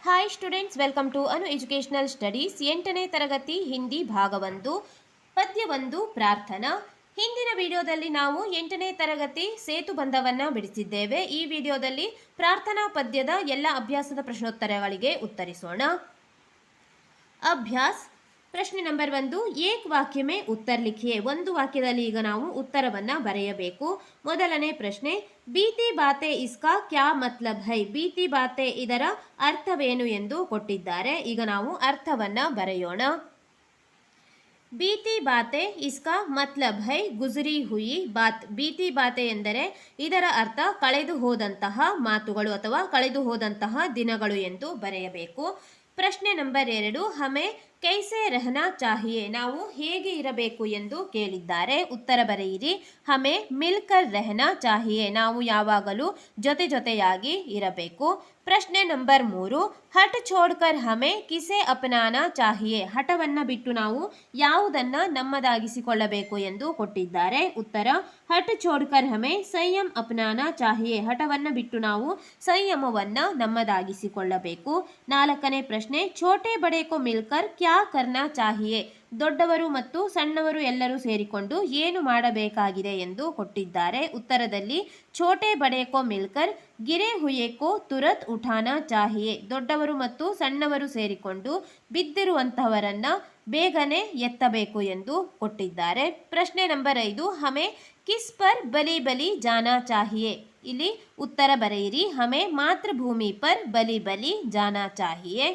Hi students, welcome to Anu educational studies. 8ನೇ ತರಗತಿ ಹಿಂದಿ ಭಾಗ 1 ಪದ್ಯ 1 ಪ್ರಾರ್ಥನಾ. ಹಿಂದಿನ ವಿಡಿಯೋದಲ್ಲಿ ನಾವು 8ನೇ ತರಗತಿ ಸೇತುಬಂಧವನ್ನು ಬಿಡಿಸಿದ್ದೇವೆ. ಈ ವಿಡಿಯೋದಲ್ಲಿ ಪ್ರಾರ್ಥನಾ ಪದ್ಯದ ಎಲ್ಲ ಅಭ್ಯಾಸದ ಪ್ರಶ್ನೋತ್ತರಗಳಿಗೆ ಉತ್ತರಿಸೋಣ. ಅಭ್ಯಾಸ ಪ್ರಶ್ನೆ ನಂಬರ್ 1, ಏಕ್ ವಾಕ್ಯ ಮೇ ಉತ್ತರ ಲಿಖಿಯೇ. ಒಂದು ವಾಕ್ಯದಲ್ಲಿ ಈಗ ನಾವು ಉತ್ತರವನ್ನು ಬರೆಯಬೇಕು. ಮೊದಲನೇ ಪ್ರಶ್ನೆ, ಬೀತಿ ಬಾತೆ ಇಸ್ಕಾ ಕ್ಯಾ ಮತ್ಲಬ್ ಹೈ. ಬೀತಿ ಬಾತೆ ಇದರ ಅರ್ಥವೇನು ಎಂದು ಕೊಟ್ಟಿದ್ದಾರೆ. ಈಗ ನಾವು ಅರ್ಥವನ್ನು ಬರೆಯೋಣ. ಬೀತಿ ಬಾತೆ ಇಸ್ಕಾ ಮತ್ಲಬ್ ಹೈ ಗುಜರಿ ಹುಯಿ ಬಾತ್. ಬೀತಿ ಬಾತೆ ಎಂದರೆ ಇದರ ಅರ್ಥ ಕಳೆದು ಹೋದಂತಹ ಮಾತುಗಳು ಅಥವಾ ಕಳೆದು ಹೋದಂತಹ ದಿನಗಳು ಎಂದು ಬರೆಯಬೇಕು. ಪ್ರಶ್ನೆ ನಂಬರ್ 2, ಹಮೆ ಕೈಸೆ ರಹನಾ ಚಾಹಿಯೇ. ನಾವು ಹೇಗೆ ಇರಬೇಕು ಎಂದು ಕೇಳಿದ್ದಾರೆ. ಉತ್ತರ ಬರೆಯಿರಿ. ಹಮೆ ಮಿಲ್ಕರ್ ರಹನಾ ಚಾಹಿಯೇ. ನಾವು ಯಾವಾಗಲೂ ಜೊತೆಯಾಗಿ ಇರಬೇಕು. ಪ್ರಶ್ನೆ ನಂಬರ್ 3, ಹಠ ಛೋಡ್ಕರ್ ಹಮೆ ಕಿಸೆ ಅಪನಾನಾ ಚಾಹಿಯೇ. ಹಠವನ್ನು ಬಿಟ್ಟು ನಾವು ಯಾವುದನ್ನು ನಮ್ಮದಾಗಿಸಿಕೊಳ್ಳಬೇಕು ಎಂದು ಕೊಟ್ಟಿದ್ದಾರೆ. ಉತ್ತರ ಹಠ ಛೋಡ್ಕರ್ ಹಮೆ ಸಂಯಮ್ ಅಪನಾನಾ ಚಾಹಿಯೇ. ಹಠವನ್ನು ಬಿಟ್ಟು ನಾವು ಸಂಯಮವನ್ನು ನಮ್ಮದಾಗಿಸಿಕೊಳ್ಳಬೇಕು. 4ನೇ ಪ್ರಶ್ನೆ, ಛೋಟೆ ಬಡೆ ಕೋ ಮಿಲ್ಕರ್ ಕ್ಯಾ ಕರ್ನಾ ಚಾಹಿಯೇ. ದೊಡ್ಡವರು ಮತ್ತು ಸಣ್ಣವರು ಎಲ್ಲರೂ ಸೇರಿಕೊಂಡು ಏನು ಮಾಡಬೇಕಾಗಿದೆ ಎಂದು ಕೊಟ್ಟಿದ್ದಾರೆ. ಉತ್ತರದಲ್ಲಿ ಛೋಟೆ ಬಡೆ ಕೋ ಮಿಲ್ಕರ್ ಗಿರೆ ಹುಯೆ ಕೋ ತುರತ್ ಉಠಾನಾ ಚಾಹಿಯೇ. ದೊಡ್ಡವರು ಮತ್ತು ಸಣ್ಣವರು ಸೇರಿಕೊಂಡು ಬಿದ್ದಿರುವಂತಹವರನ್ನ ಬೇಗನೆ ಎತ್ತಬೇಕು ಎಂದು ಕೊಟ್ಟಿದ್ದಾರೆ. ಪ್ರಶ್ನೆ ನಂಬರ್ 5, ಹಮೆ ಕಿಸ್ ಪರ್ ಬಲಿ ಜಾನಾ ಚಾಹಿಯೇ. ಇಲ್ಲಿ ಉತ್ತರ ಬರೆಯಿರಿ. ಹಮೆ ಮಾತೃಭೂಮಿ ಪರ್ ಬಲಿ ಜಾನಾ ಚಾಹಿಯೇ.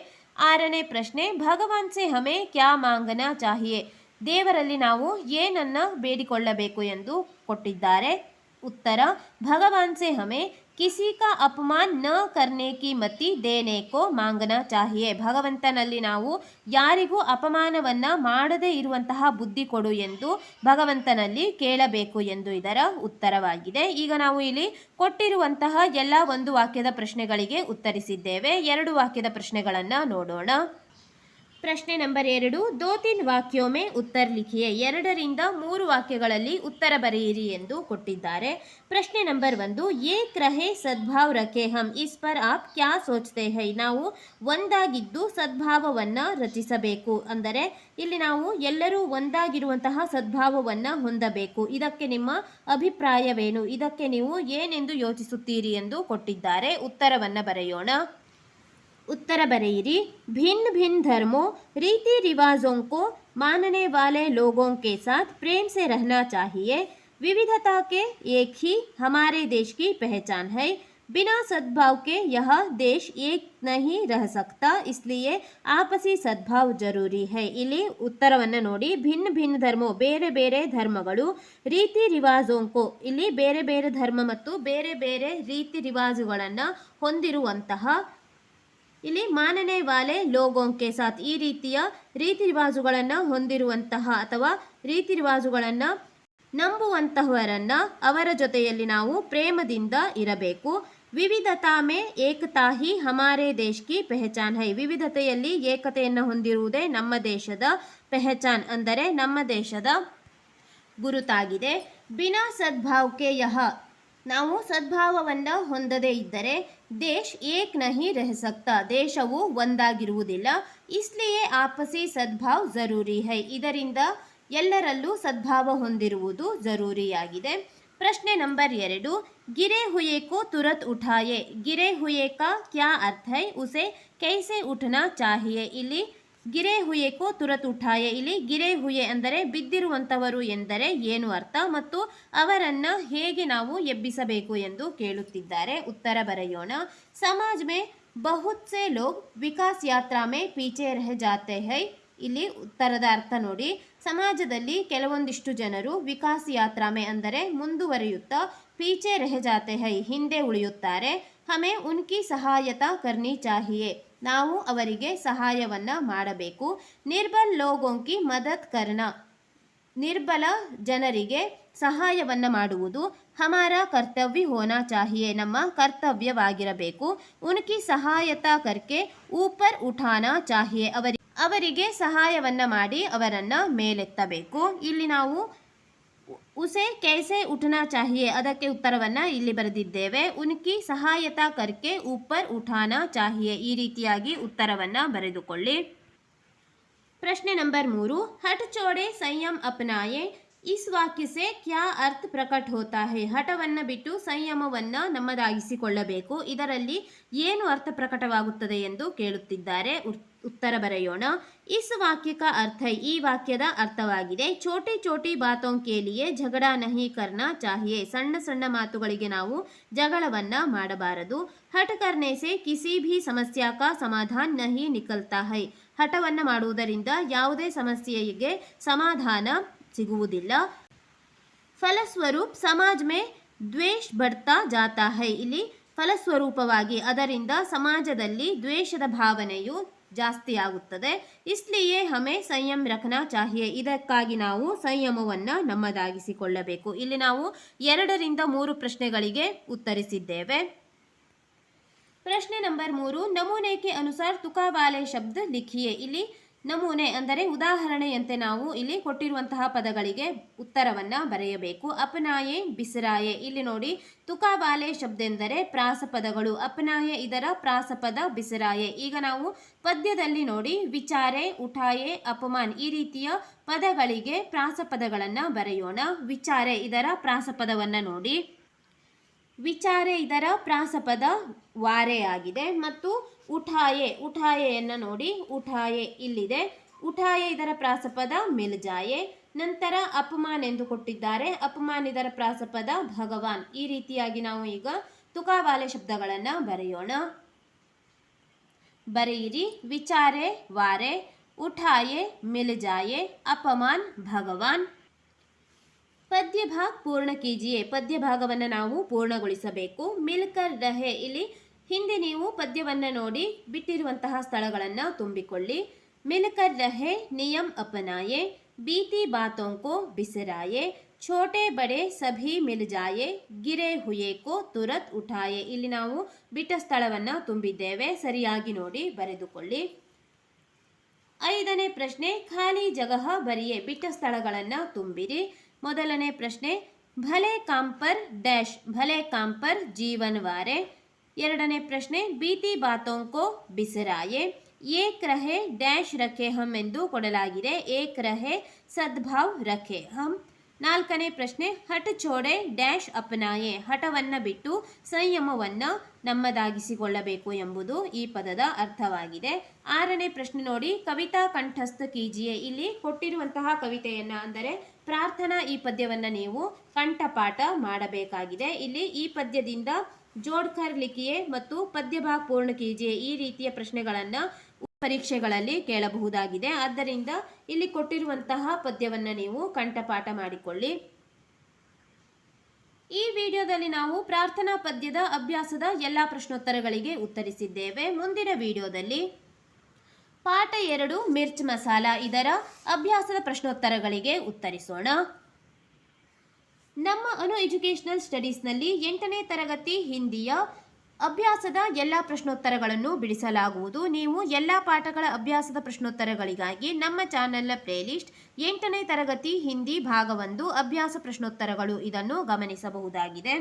6ನೇ ಪ್ರಶ್ನೆ, ಭಗವಾನ್ ಸೆ ಹಮೆ ಕ್ಯಾ ಮಾಂಗನಾ ಚಾಹಿಯೇ. ದೇವರಲ್ಲಿ ನಾವು ಏನನ್ನ ಬೇಡಿಕೊಳ್ಳಬೇಕು ಎಂದು ಕೊಟ್ಟಿದ್ದಾರೆ. ಉತ್ತರ ಭಗವಾನ್ ಸೆ ಹಮೆ ಕಿಸಿ ಕಾ ಅಪಮಾನ್ ನ ಕರ್ನೆ ಕಿ ಮತಿ ದೇನೆ ಕೋ ಮಾಂಗನಾ ಚಾಹಿಯೇ. ಭಗವಂತನಲ್ಲಿ ನಾವು ಯಾರಿಗೂ ಅಪಮಾನವನ್ನ ಮಾಡದೇ ಇರುವಂತಹ ಬುದ್ಧಿ ಕೊಡು ಎಂದು ಭಗವಂತನಲ್ಲಿ ಕೇಳಬೇಕು ಎಂದು ಇದರ ಉತ್ತರವಾಗಿದೆ. ಈಗ ನಾವು ಇಲ್ಲಿ ಕೊಟ್ಟಿರುವಂತಹ ಎಲ್ಲ ಒಂದು ವಾಕ್ಯದ ಪ್ರಶ್ನೆಗಳಿಗೆ ಉತ್ತರಿಸಿದ್ದೇವೆ. 2 ವಾಕ್ಯದ ಪ್ರಶ್ನೆಗಳನ್ನು ನೋಡೋಣ. ಪ್ರಶ್ನೆ ನಂಬರ್ 2, 2-3 ವಾಕ್ಯೋ ಮೇ ಉತ್ತರ ಲಿಖಿಯೇ. 2 ರಿಂದ 3 ವಾಕ್ಯಗಳಲ್ಲಿ ಉತ್ತರ ಬರೆಯಿರಿ ಎಂದು ಕೊಟ್ಟಿದ್ದಾರೆ. ಪ್ರಶ್ನೆ ನಂಬರ್ 1, ಏಕ್ ರಹೆ ಸದ್ಭಾವ್ ರಖೆ ಹಮ್ ಇಸ್ ಪರ್ ಆಪ್ ಕ್ಯಾ ಸೋಚ್ತೆ ಹೈ. ನಾವು ಒಂದಾಗಿದ್ದು ಸದ್ಭಾವವನ್ನು ರಚಿಸಬೇಕು. ಅಂದರೆ ಇಲ್ಲಿ ನಾವು ಎಲ್ಲರೂ ಒಂದಾಗಿರುವಂತಹ ಸದ್ಭಾವವನ್ನು ಹೊಂದಬೇಕು. ಇದಕ್ಕೆ ನಿಮ್ಮ ಅಭಿಪ್ರಾಯವೇನು? ಇದಕ್ಕೆ ನೀವು ಏನೆಂದು ಯೋಚಿಸುತ್ತೀರಿ ಎಂದು ಕೊಟ್ಟಿದ್ದಾರೆ. ಉತ್ತರವನ್ನು ಬರೆಯೋಣ. उत्तर बरेइरी. भिन्न भिन्न धर्मों रीति रिवाजों को मानने वाले लोगों के साथ प्रेम से रहना चाहिए. विविधता के एक ही हमारे देश की पहचान है. बिना सद्भाव के यह देश एक नहीं रह सकता. इसलिए आपसी सद्भाव जरूरी है. ಇಲ್ಲಿ ಉತ್ತರವನ್ನು ನೋಡಿ. ಭಿನ್ನ ಭಿನ್ನ ಧರ್ಮ, ಬೇರೆ ಬೇರೆ ಧರ್ಮಗಳು, ರೀತಿ ರಿವಾಜೋಂಕೋ, ಇಲ್ಲಿ ಬೇರೆ ಬೇರೆ ಧರ್ಮ ಮತ್ತು ಬೇರೆ ಬೇರೆ ರೀತಿ ರಿವಾಜುಗಳನ್ನು ಹೊಂದಿರುವಂತಹ, ಇಲ್ಲಿ ಮಾನನೆ ವಾಲೆ ಲೋಗೋಂಕೆ ಸಾಥ್, ಈ ರೀತಿಯ ರೀತಿ ರಿವಾಜುಗಳನ್ನು ಹೊಂದಿರುವಂತಹ ಅಥವಾ ರೀತಿ ರಿವಾಜುಗಳನ್ನು ನಂಬುವಂತಹವರನ್ನ ಅವರ ಜೊತೆಯಲ್ಲಿ ನಾವು ಪ್ರೇಮದಿಂದ ಇರಬೇಕು. ವಿವಿಧತಾ ಮೇ ಏಕತಾ ಹಿ ಹಮಾರೆ ದೇಶ್ ಕಿ ಪೆಹಚಾನ್ ಹೈ. ವಿವಿಧತೆಯಲ್ಲಿ ಏಕತೆಯನ್ನು ಹೊಂದಿರುವುದೇ ನಮ್ಮ ದೇಶದ ಪೆಹಚಾನ್, ಅಂದರೆ ನಮ್ಮ ದೇಶದ ಗುರುತಾಗಿದೆ. ಬಿನಾ ಸದ್ಭಾವಕ್ಕೆ ಯಹ, ನಾವು ಸದ್ಭಾವವನ್ನು ಹೊಂದದೇ ಇದ್ದರೆ ದೇಶ್ ಏಕ್ ನಹಿ ರಹ ಸಕ್ತಾ, ದೇಶವು ಒಂದಾಗಿರುವುದಿಲ್ಲ. ಇಸ್ಲಿಯೇ ಆಪಸಿ ಸದ್ಭಾವ್ ಜರೂರಿ ಹೈ. ಇದರಿಂದ ಎಲ್ಲರಲ್ಲೂ ಸದ್ಭಾವ ಹೊಂದಿರುವುದು ಜರೂರಿಯಾಗಿದೆ. ಪ್ರಶ್ನೆ ನಂಬರ್ 2, ಗಿರೆ ಹುಯೆ ಕೋ ತುರತ್ ಉಠಾಯೆ. ಗಿರೆ ಹುಯೆ ಕಾ ಕ್ಯಾ ಅರ್ಥ ಹೈ, ಉಸೆ ಕೈಸೆ ಉಠನಾ ಚಾಹಿಯೇ. ಇಲ್ಲಿ ಗಿರೆ ಹುಯೆ ಕೋ ತುರತ್ ಉಠಾಯೆ, ಇಲ್ಲಿ ಗಿರೆ ಹುಯೆ ಅಂದರೆ ಬಿದ್ದಿರುವಂಥವರು ಎಂದರೆ ಏನು ಅರ್ಥ ಮತ್ತು ಅವರನ್ನ ಹೇಗೆ ನಾವು ಎಬ್ಬಿಸಬೇಕು ಎಂದು ಕೇಳುತ್ತಿದ್ದಾರೆ. ಉತ್ತರ ಬರೆಯೋಣ. ಸಮಾಜ್ ಮೇ ಬಹುತ್ ಸೆ ಲೋಗ್ ವಿಕಾಸ್ ಯಾತ್ರಾ ಮೇ ಪೀಚೆ ರಹ ಜಾತೆ ಹೈ. ಇಲ್ಲಿ ಉತ್ತರದ ಅರ್ಥ ನೋಡಿ. ಸಮಾಜದಲ್ಲಿ ಕೆಲವೊಂದಿಷ್ಟು ಜನರು ವಿಕಾಸ್ ಯಾತ್ರಾ ಮೇ ಅಂದರೆ ಮುಂದುವರಿಯುತ್ತಾ, ಪೀಚೆ ರಹ ಜಾತೆ ಹೈ ಹಿಂದೆ ಉಳಿಯುತ್ತಾರೆ. ಹಮೆ ಉನ್ಕಿ ಸಹಾಯತಾ ಕರ್ನಿ ಚಾಹಿಯೇ. ನಾವು ಅವರಿಗೆ ಸಹಾಯವನ್ನ ಮಾಡಬೇಕು. ನಿರ್ಬಲ್ ಲೋಗೋಂಕಿ ಮದತ್ ಕರ್ನ, ನಿರ್ಬಲ ಜನರಿಗೆ ಸಹಾಯವನ್ನ ಮಾಡುವುದು ಹಮಾರ ಕರ್ತವ್ಯ ಹೋನಾ ಚಾಹಿಯೇ, ನಮ್ಮ ಕರ್ತವ್ಯವಾಗಿರಬೇಕು. ಉನ್ಕಿ ಸಹಾಯತಾ ಕರ್ಕೆ ಊಪರ್ ಉಠಾನಾ ಚಾಹಿಯೇ, ಅವರಿಗೆ ಸಹಾಯವನ್ನ ಮಾಡಿ ಅವರನ್ನ ಮೇಲೆತ್ತಬೇಕು. ಇಲ್ಲಿ ನಾವು ಉಸೆ ಕೈಸೆ ಉಠನಾ ಚಾಹಿಯೆ ಅದಕ್ಕೆ ಉತ್ತರವನ್ನ ಇಲ್ಲಿ ಬರೆದಿದ್ದೇವೆ. ಉನ್ಕಿ ಸಹಾಯತಾ ಕರ್ಕೆ ಊಪರ್ ಉಠಾನಾ ಚಾಹಿಯೆ ಈ ರೀತಿಯಾಗಿ ಉತ್ತರವನ್ನ ಬರೆದುಕೊಳ್ಳಿ. प्रश्न नंबर 3 हट छोड़े संयम अपनाए इस वाक्य से क्या अर्थ प्रकट होता है. ಹಠವನ್ನು ಬಿಟ್ಟು ಸಂಯಮವನ್ನು ನಮ್ಮದಾಗಿಸಿಕೊಳ್ಳಬೇಕು, ಇದರಲ್ಲಿ ಏನು ಅರ್ಥ ಪ್ರಕಟವಾಗುತ್ತದೆ ಎಂದು ಕೇಳುತ್ತಿದ್ದಾರೆ. ಉತ್ತರ ಬರೆಯೋಣ. ಇಸ್ ವಾಕ್ಯ का अर्थ ಈ ವಾಕ್ಯದ ಅರ್ಥವಾಗಿದೆ. छोटी छोटी बातों के लिए झगड़ा नहीं करना चाहिए. ಸಣ್ಣ ಸಣ್ಣ ಮಾತುಗಳಿಗೆ ನಾವು ಜಗಳವನ್ನ ಮಾಡಬಾರದು. ಹಠ करने से किसी भी समस्या का समाधान नहीं निकलता है. ಹಠವನ್ನು ಮಾಡುವುದರಿಂದ ಯಾವುದೇ ಸಮಸ್ಯೆಗೆ ಸಮಾಧಾನ ಸಿಗುವುದಿಲ್ಲ. ಫಲಸ್ವರೂಪ್ ಸಮಾಜ್ ಮೇ ದ್ವೇಷ ಬಡ್ತಾ ಜಾತಾ ಹೈ. ಇಲ್ಲಿ ಫಲಸ್ವರೂಪವಾಗಿ ಅದರಿಂದ ಸಮಾಜದಲ್ಲಿ ದ್ವೇಷದ ಭಾವನೆಯು ಜಾಸ್ತಿ ಆಗುತ್ತದೆ. ಇಸ್ಲಿಯೇ ಹಮೇ ಸಂಯಮ ರಖನಾ ಚಾಹಿಯೆ. ಇದಕ್ಕಾಗಿ ನಾವು ಸಂಯಮವನ್ನು ನಮ್ಮದಾಗಿಸಿಕೊಳ್ಳಬೇಕು. ಇಲ್ಲಿ ನಾವು 2ರಿಂದ 3 ಪ್ರಶ್ನೆಗಳಿಗೆ ಉತ್ತರಿಸಿದ್ದೇವೆ. ಪ್ರಶ್ನೆ ನಂಬರ್ 3 ನಮೂನೆ ಕೆ ಅನುಸಾರ ತುಕಾ ವಾಲೆ ಶಬ್ದ ಲಿಖಿಯೆ. ಇಲ್ಲಿ ನಮೂನೆ ಅಂದರೆ ಉದಾಹರಣೆಯಂತೆ ನಾವು ಇಲ್ಲಿ ಕೊಟ್ಟಿರುವಂತಹ ಪದಗಳಿಗೆ ಉತ್ತರವನ್ನ ಬರೆಯಬೇಕು. ಅಪನಾಯೆ ಬಿಸರಾಯೆ. ಇಲ್ಲಿ ನೋಡಿ ತುಕಾ ವಾಲೆ ಶಬ್ದ ಎಂದರೆ ಪ್ರಾಸಪದಗಳು. ಅಪನಾಯೆ ಇದರ ಪ್ರಾಸಪದ, ಬಿಸರಾಯೆ. ಈಗ ನಾವು ಪದ್ಯದಲ್ಲಿ ನೋಡಿ ವಿಚಾರೆ, ಉಠಾಯೆ, ಅಪಮಾನ್ ಈ ರೀತಿಯ ಪದಗಳಿಗೆ ಪ್ರಾಸಪದಗಳನ್ನು ಬರೆಯೋಣ. ವಿಚಾರೆ ಇದರ ಪ್ರಾಸಪದವನ್ನ ನೋಡಿ. ವಿಚಾರೆ ಇದರ ಪ್ರಾಸಪದ ವಾರೆ ಆಗಿದೆ. ಮತ್ತು ಉಠಾಯೆ, ಉಠಾಯೆಯನ್ನು ನೋಡಿ. ಉಠಾಯೆ ಇಲ್ಲಿದೆ. ಉಠಾಯೆ ಇದರ ಪ್ರಾಸಪದ ಮಿಲ್ಜಾಯೆ. ನಂತರ ಅಪಮಾನ್ ಎಂದು ಕೊಟ್ಟಿದ್ದಾರೆ. ಅಪಮಾನ್ ಇದರ ಪ್ರಾಸಪದ ಭಗವಾನ್. ಈ ರೀತಿಯಾಗಿ ನಾವು ಈಗ ತುಕಾವಾಲೆ ಶಬ್ದಗಳನ್ನು ಬರೆಯೋಣ. ಬರೆಯಿರಿ. ವಿಚಾರೆ ವಾರೆ, ಉಠಾಯೆ ಮಿಲ್ಜಾಯೆ, ಅಪಮಾನ್ ಭಗವಾನ್. ಪದ್ಯ ಭಾಗ ಪೂರ್ಣ ಕೀಜಿಯೆ. ಪದ್ಯ ಭಾಗವನ್ನು ನಾವು ಪೂರ್ಣಗೊಳಿಸಬೇಕು. ಮಿಲ್ಕರ್ ರಹೆ. ಇಲ್ಲಿ ಹಿಂದೆ ನೀವು ಪದ್ಯವನ್ನು ನೋಡಿ ಬಿಟ್ಟಿರುವಂತಹ ಸ್ಥಳಗಳನ್ನು ತುಂಬಿಕೊಳ್ಳಿ. ಮಿಲ್ಕರ್ ರಹೆ ನಿಯಮ ಅಪನಾಯೆ, ಬೀತಿ ಬಾತೋಂ ಕೋ ಬಿಸರಾಯೆ, ಛೋಟೆ ಬಡೆ ಸಭಿ ಮಿಲ್ ಜಾಯೆ, ಗಿರೆ ಹುಯೆ ಕೋ ತುರತ್ ಉಠಾಯೆ. ಇಲ್ಲಿ ನಾವು ಬಿಟ್ಟ ಸ್ಥಳವನ್ನು ತುಂಬಿದ್ದೇವೆ. ಸರಿಯಾಗಿ ನೋಡಿ ಬರೆದುಕೊಳ್ಳಿ. 5ನೇ ಪ್ರಶ್ನೆ ಖಾಲಿ ಜಗಹ ಬರಿಯೆ. ಬಿಟ್ಟ ಸ್ಥಳಗಳನ್ನು ತುಂಬಿರಿ. ಮೊದಲನೇ ಪ್ರಶ್ನೆ ಭಲೆ ಕಾಂಪರ್ ಡ್ಯಾಶ್, ಭಲೆ ಕಾಂಪರ್ ಜೀವನ್ ವಾರೆ. 2ನೇ ಪ್ರಶ್ನೆ ಬೀತಿ ಬಾತೋಂ ಕೋ ಬಿಸರಾಯೆ. ಏಕ್ ರಹೆ ಡ್ಯಾಶ್ ರಖೆ ಹಮ್ ಎಂದು ಕೊಡಲಾಗಿದೆ. ಏಕ್ ರಹೆ ಸದ್ಭಾವ್ ರಖೆ ಹಮ್. 4ನೇ ಪ್ರಶ್ನೆ ಹಠ ಛೋಡೆ ಡ್ಯಾಶ್ ಅಪನಾಯೆ. ಹಠವನ್ನು ಬಿಟ್ಟು ಸಂಯಮವನ್ನು ನಮ್ಮದಾಗಿಸಿಕೊಳ್ಳಬೇಕು ಎಂಬುದು ಈ ಪದದ ಅರ್ಥವಾಗಿದೆ. 6ನೇ ಪ್ರಶ್ನೆ ನೋಡಿ ಕವಿತಾ ಕಂಠಸ್ಥ ಕೀಜಿಯೆ. ಇಲ್ಲಿ ಕೊಟ್ಟಿರುವಂತಹ ಕವಿತೆಯನ್ನು ಅಂದರೆ ಪ್ರಾರ್ಥನಾ ಈ ಪದ್ಯವನ್ನು ನೀವು ಕಂಠಪಾಠ ಮಾಡಬೇಕಾಗಿದೆ. ಇಲ್ಲಿ ಈ ಪದ್ಯದಿಂದ ಜೋಡ್ಕರ್ ಲಿಖಿಯೆ ಮತ್ತು ಪದ್ಯ ಭಾಗ ಪೂರ್ಣ ಕೀಜಿಯೆ ಈ ರೀತಿಯ ಪ್ರಶ್ನೆಗಳನ್ನು ಪರೀಕ್ಷೆಗಳಲ್ಲಿ ಕೇಳಬಹುದಾಗಿದೆ. ಆದ್ದರಿಂದ ಇಲ್ಲಿ ಕೊಟ್ಟಿರುವಂತಹ ಪದ್ಯವನ್ನು ನೀವು ಕಂಠಪಾಠ ಮಾಡಿಕೊಳ್ಳಿ. ಈ ವಿಡಿಯೋದಲ್ಲಿ ನಾವು ಪ್ರಾರ್ಥನಾ ಪದ್ಯದ ಅಭ್ಯಾಸದ ಎಲ್ಲ ಪ್ರಶ್ನೋತ್ತರಗಳಿಗೆ ಉತ್ತರಿಸಿದ್ದೇವೆ. ಮುಂದಿನ ವಿಡಿಯೋದಲ್ಲಿ ಪಾಠ 2 ಮಿರ್ಚ್ ಮಸಾಲ ಇದರ ಅಭ್ಯಾಸದ ಪ್ರಶ್ನೋತ್ತರಗಳಿಗೆ ಉತ್ತರಿಸೋಣ. ನಮ್ಮ ಅನು ಎಜುಕೇಷನಲ್ ಸ್ಟಡೀಸ್ನಲ್ಲಿ 8ನೇ ತರಗತಿ ಹಿಂದಿಯ ಅಭ್ಯಾಸದ ಎಲ್ಲ ಪ್ರಶ್ನೋತ್ತರಗಳನ್ನು ಬಿಡಿಸಲಾಗುವುದು. ನೀವು ಎಲ್ಲ ಪಾಠಗಳ ಅಭ್ಯಾಸದ ಪ್ರಶ್ನೋತ್ತರಗಳಿಗಾಗಿ ನಮ್ಮ ಚಾನೆಲ್ನ ಪ್ಲೇಲಿಸ್ಟ್ 8ನೇ ತರಗತಿ ಹಿಂದಿ ಭಾಗ 1 ಅಭ್ಯಾಸ ಪ್ರಶ್ನೋತ್ತರಗಳು ಇದನ್ನು ಗಮನಿಸಬಹುದಾಗಿದೆ.